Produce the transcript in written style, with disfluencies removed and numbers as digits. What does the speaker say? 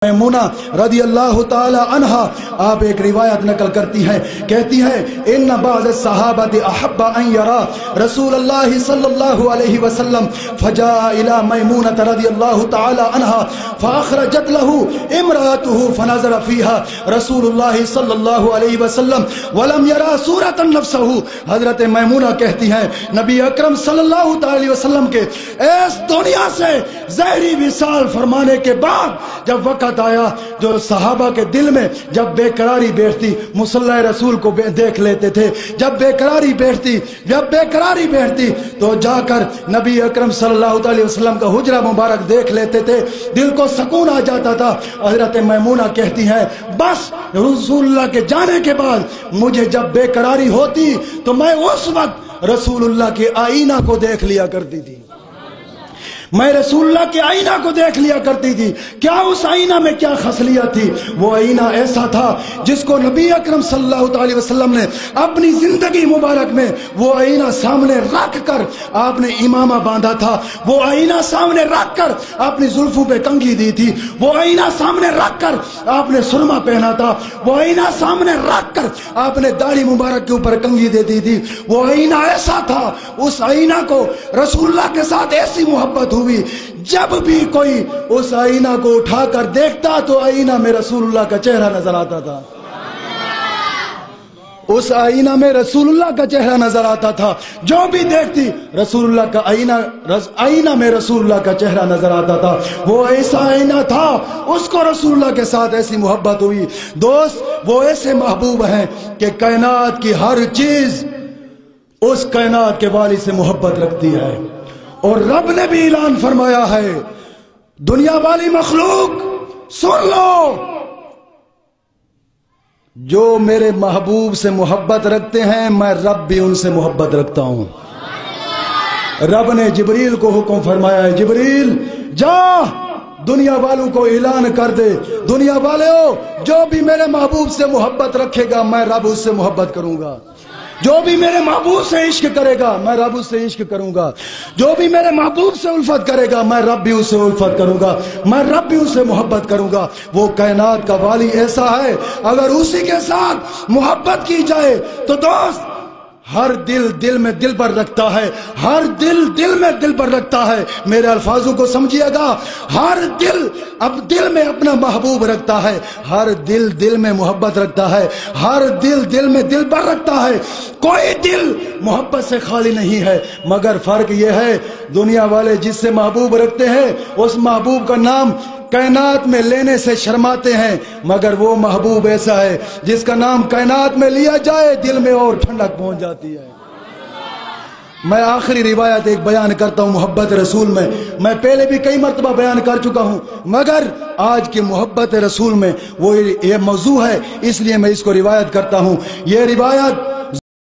میمونہ رضی اللہ تعالی عنہا آپ ایک روایت نقل کرتی ہیں، کہتی ہیں ان بعض الصحابہ احب ان یرا رسول اللہ صلی اللہ علیہ وسلم فجاء الى میمونہ رضی اللہ تعالی عنہا فاخرجت له امراته فنظر فيها رسول اللہ صلی اللہ علیہ وسلم ولم يرى صورة نفسه۔ حضرت میمونہ کہتی ہیں نبی اکرم صلی اللہ تعالی وسلم کے اس دنیا سے ظاہری وصال فرمانے کے بعد جب وقت آیا جو صحابہ کے دل میں جب بے قراری بیٹھتی مصلی رسول کو دیکھ لیتے تھے، جب بے قراری بیٹھتی تو جا کر نبی اکرم صلی اللہ علیہ وسلم کا حجرہ مبارک دیکھ لیتے تھے، دل کو سکون آ جاتا تھا۔ حضرت میمونہ کہتی ہیں بس رسول اللہ کے جانے کے بعد مجھے جب بے قراری ہوتی تو میں اس وقت رسول اللہ کے آئینہ کو دیکھ لیا کرتی تھی، میں رسول اللہ کے آئینہ کو دیکھ لیا کرتی تھی۔ کیا اس آئینہ میں کیا خصلیت تھی؟ وہ آئینہ ایسا تھا جس کو نبی اکرم صلی اللہ علیہ وسلم نے اپنی زندگی مبارک میں وہ آئینہ سامنے رکھ کر آپ نے امامہ باندھا تھا، وہ آئینہ سامنے رکھ کر آپ نے زلفوں پہ کنگھی دی تھی، وہ آئینہ سامنے رکھ کر آپ نے سرما پہنا تھا، وہ آئینہ سامنے رکھ کر آپ نے داڑھی مبارک کے اوپر کنگھی دیتی تھی۔ وہ آئینہ ایسا تھا، اس آئینہ کو رسول اللہ کے ساتھ ایسی محبت ہوئی جب بھی کوئی اس آئینہ کو اٹھا کر دیکھتا تو آئینہ میں رسول اللہ کا چہرہ نظر آتا تھا، اس آئینہ میں رسول اللہ کا چہرہ نظر آتا تھا، جو بھی دیکھتی رسول اللہ کا آئینہ میں رسول اللہ کا چہرہ نظر آتا تھا۔ وہ ایسا آئینہ تھا، اس کو رسول اللہ کے ساتھ ایسی محبت ہوئی۔ دوست وہ ایسے محبوب ہیں کہ کائنات کی ہر چیز اس کائنات کے والی سے محبت رکھتی ہے، اور رب نے بھی اعلان فرمایا ہے دنیا والی مخلوق سن لو، جو میرے محبوب سے محبت رکھتے ہیں میں رب بھی ان سے محبت رکھتا ہوں۔ رب نے جبریل کو حکم فرمایا ہے جبریل جا دنیا والوں کو اعلان کر دے، دنیا والوں جو بھی میرے محبوب سے محبت رکھے گا میں رب اس سے محبت کروں گا، جو بھی میرے محبوب سے عشق کرے گا میں رب اس سے عشق کروں گا، جو بھی میرے محبوب سے الفت کرے گا میں رب بھی اس سے الفت کروں گا، میں رب بھی اس سے محبت کروں گا۔ وہ کائنات کا والی ایسا ہے اگر اسی کے ساتھ محبت کی جائے تو دوست ہر دل میں دل پر رکھتا ہے، ہر دل میں دل پر رکھتا ہے۔ میرے الفاظوں کو سمجھیے گا، ہر دل میں اپنا محبوب رکھتا ہے، ہر دل میں محبت رکھتا ہے، ہر دل میں دل پر رکھتا ہے۔ کوئی دل محبت سے خالی نہیں ہے، مگر فرق یہ ہے دنیا والے جس سے محبوب رکھتے ہیں اس محبوب کا نام کائنات میں لینے سے شرماتے ہیں، مگر وہ محبوب ایسا ہے جس کا نام کائنات میں لیا جائے دل میں اور ٹھنڈک پہنچ جاتی ہے۔ میں آخری روایت ایک بیان کرتا ہوں محبت رسول میں پہلے بھی کئی مرتبہ بیان کر چکا ہوں، مگر آج کی محبت رسول میں وہ یہ موضوع ہے اس لیے میں اس کو روایت کرتا ہوں۔ یہ روایت